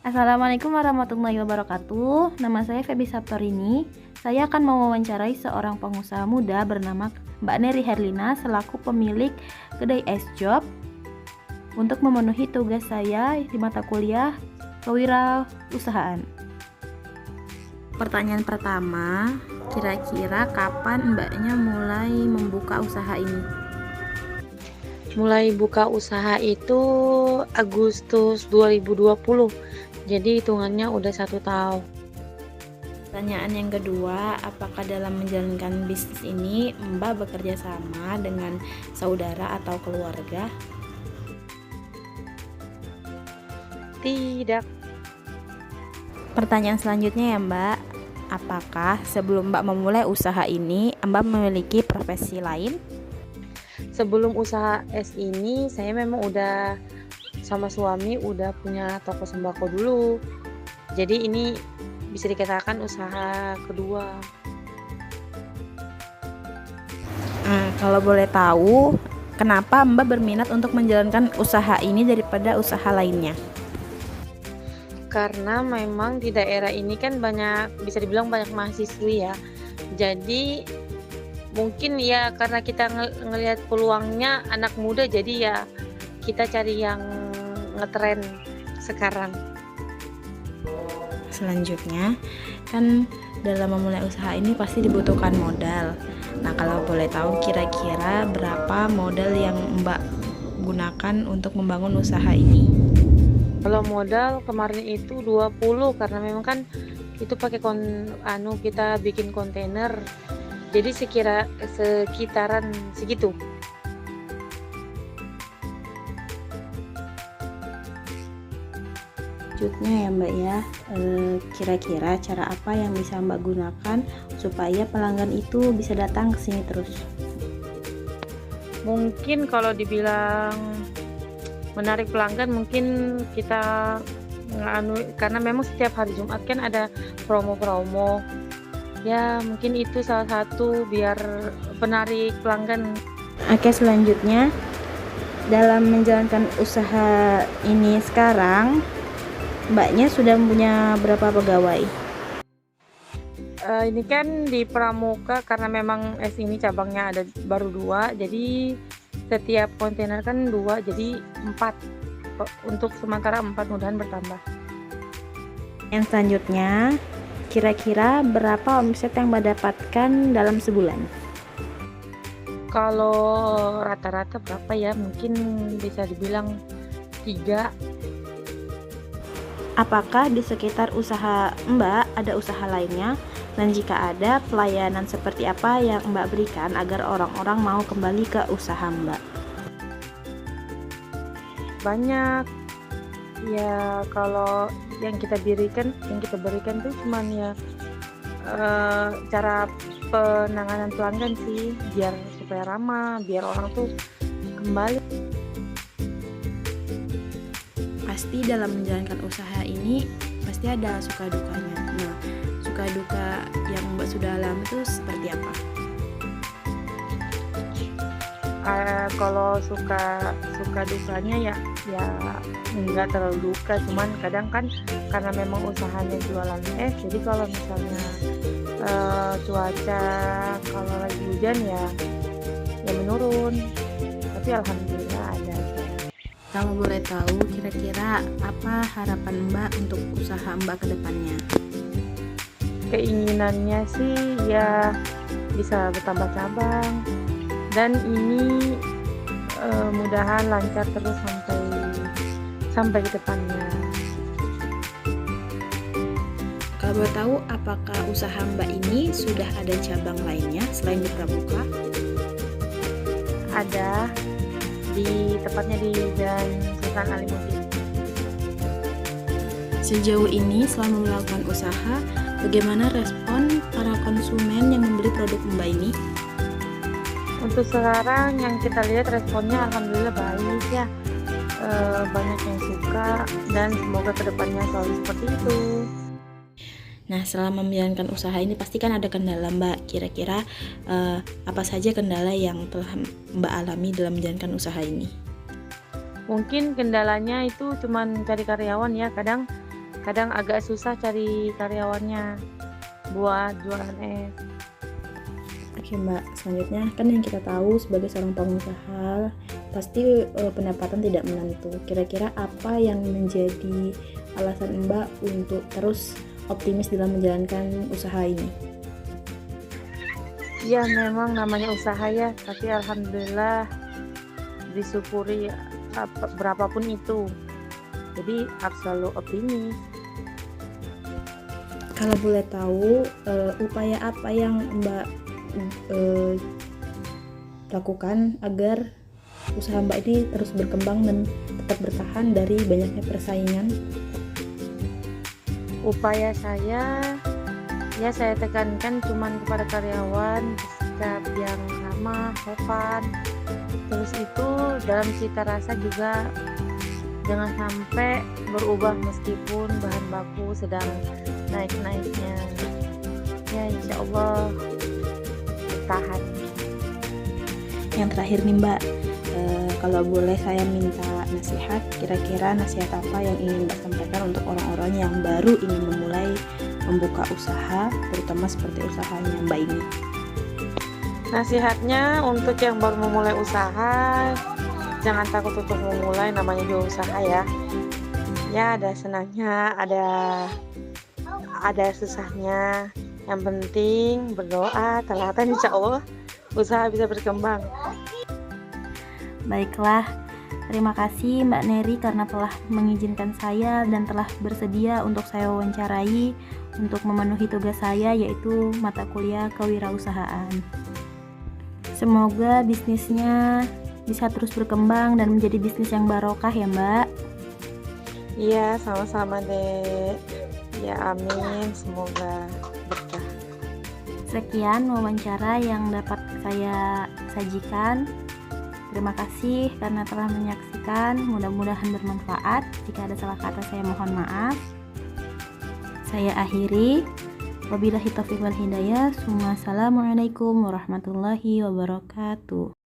Assalamualaikum warahmatullahi wabarakatuh. Nama saya Feby Saptorini. Saya akan mewawancarai seorang pengusaha muda bernama Mbak Neri Herlina selaku pemilik kedai es job untuk memenuhi tugas saya di mata kuliah kewirausahaan. Pertanyaan pertama, kira-kira kapan Mbaknya mulai membuka usaha ini? Mulai buka usaha itu Agustus 2020, jadi hitungannya udah 1 tahun. Pertanyaan yang kedua, apakah dalam menjalankan bisnis ini Mbak bekerja sama dengan saudara atau keluarga? Tidak. Pertanyaan selanjutnya ya Mbak, apakah sebelum Mbak memulai usaha ini Mbak memiliki profesi lain? Sebelum usaha es ini, saya memang udah sama suami udah punya toko sembako dulu. Jadi ini bisa dikatakan usaha kedua. Kalau boleh tahu, kenapa Mbak berminat untuk menjalankan usaha ini daripada usaha lainnya? Karena memang di daerah ini kan banyak, bisa dibilang banyak mahasiswi ya. Jadi mungkin ya karena kita ngelihat peluangnya anak muda, jadi ya kita cari yang ngetren sekarang. Selanjutnya, kan dalam memulai usaha ini pasti dibutuhkan modal. Nah, kalau boleh tahu kira-kira berapa modal yang Mbak gunakan untuk membangun usaha ini? Kalau modal kemarin itu 20, karena memang kan itu pakai kita bikin kontainer. Jadi sekitaran segitu. Selanjutnya ya Mbak ya, kira-kira cara apa yang bisa Mbak gunakan supaya pelanggan itu bisa datang ke sini terus? Mungkin kalau dibilang menarik pelanggan, mungkin kita karena memang setiap hari Jumat kan ada promo-promo. Ya mungkin itu salah satu biar penarik pelanggan. Oke, selanjutnya dalam menjalankan usaha ini sekarang Mbaknya sudah punya berapa pegawai? Ini kan di Pramuka, karena memang es ini cabangnya ada baru 2, jadi setiap kontainer kan 2, jadi 4. Untuk sementara 4, mudahan bertambah. Yang selanjutnya, kira-kira berapa omset yang Mbak dapatkan dalam sebulan? Kalau rata-rata berapa ya? Mungkin bisa dibilang 3. Apakah di sekitar usaha Mbak ada usaha lainnya? Dan jika ada, pelayanan seperti apa yang Mbak berikan agar orang-orang mau kembali ke usaha Mbak? Banyak. Ya kalau yang kita berikan tuh cuman ya cara penanganan pelanggan sih, biar supaya ramah, biar orang tuh kembali. Pasti dalam menjalankan usaha ini pasti ada suka dukanya. Nah, suka duka yang Mbak sudah alami itu seperti apa? Kalau suka dukanya ya enggak terlalu duka, cuman kadang kan karena memang usahanya jualan es, jadi kalau misalnya cuaca kalau lagi hujan ya menurun, tapi alhamdulillah ada. Kalau boleh tahu, kira-kira apa harapan Mbak untuk usaha Mbak ke depannya? Keinginannya sih ya bisa bertambah cabang, dan ini mudahan lancar terus sampai ke depannya. Kalau boleh tahu, apakah usaha Mbak ini sudah ada cabang lainnya selain di Pramuka? Ada, tepatnya di Jalan Sultan Alimuddin. Sejauh ini selama melakukan usaha, bagaimana respon para konsumen yang membeli produk Mbak ini? Untuk sekarang yang kita lihat responnya alhamdulillah baik ya. Banyak yang suka, dan semoga kedepannya selalu seperti itu. Nah, selama menjalankan usaha ini pasti kan ada kendala Mbak. Kira-kira apa saja kendala yang telah Mbak alami dalam menjalankan usaha ini? Mungkin kendalanya itu cuman cari karyawan ya, kadang kadang agak susah cari karyawannya buat jualan es. Oke Mbak, selanjutnya kan yang kita tahu sebagai seorang pengusaha pasti pendapatan tidak menentu. Kira-kira apa yang menjadi alasan Mbak untuk terus optimis dalam menjalankan usaha ini? Ya memang namanya usaha ya, tapi alhamdulillah disyukuri berapapun itu. Jadi harus selalu optimis. Kalau boleh tahu, upaya apa yang Mbak lakukan agar usaha Mbak ini terus berkembang dan tetap bertahan dari banyaknya persaingan? Upaya saya, ya saya tekankan cuman kepada karyawan sikap yang ramah, sopan. Terus itu dalam cita rasa juga jangan sampai berubah meskipun bahan baku sedang naik-naiknya. Ya insya Allah tahan. Yang terakhir nih Mbak, kalau boleh saya minta nasihat, kira-kira nasihat apa yang ingin Mbak sampaikan untuk orang-orang yang baru ingin memulai membuka usaha, terutama seperti usahanya Mbak ini? Nasihatnya untuk yang baru memulai usaha, jangan takut untuk memulai, namanya juga usaha ya. Ya ada senangnya, ada susahnya. Yang penting berdoa, telaten, insya Allah usaha bisa berkembang. Baiklah, terima kasih Mbak Neri karena telah mengizinkan saya dan telah bersedia untuk saya wawancarai untuk memenuhi tugas saya, yaitu mata kuliah kewirausahaan. Semoga bisnisnya bisa terus berkembang dan menjadi bisnis yang barokah ya Mbak. Iya, sama-sama Dek. Ya amin, semoga berkah. Sekian wawancara yang dapat saya sajikan. Terima kasih karena telah menyaksikan, mudah-mudahan bermanfaat. Jika ada salah kata saya mohon maaf. Saya akhiri. Wabillahi taufiq wal hidayah. Assalamualaikum warahmatullahi wabarakatuh.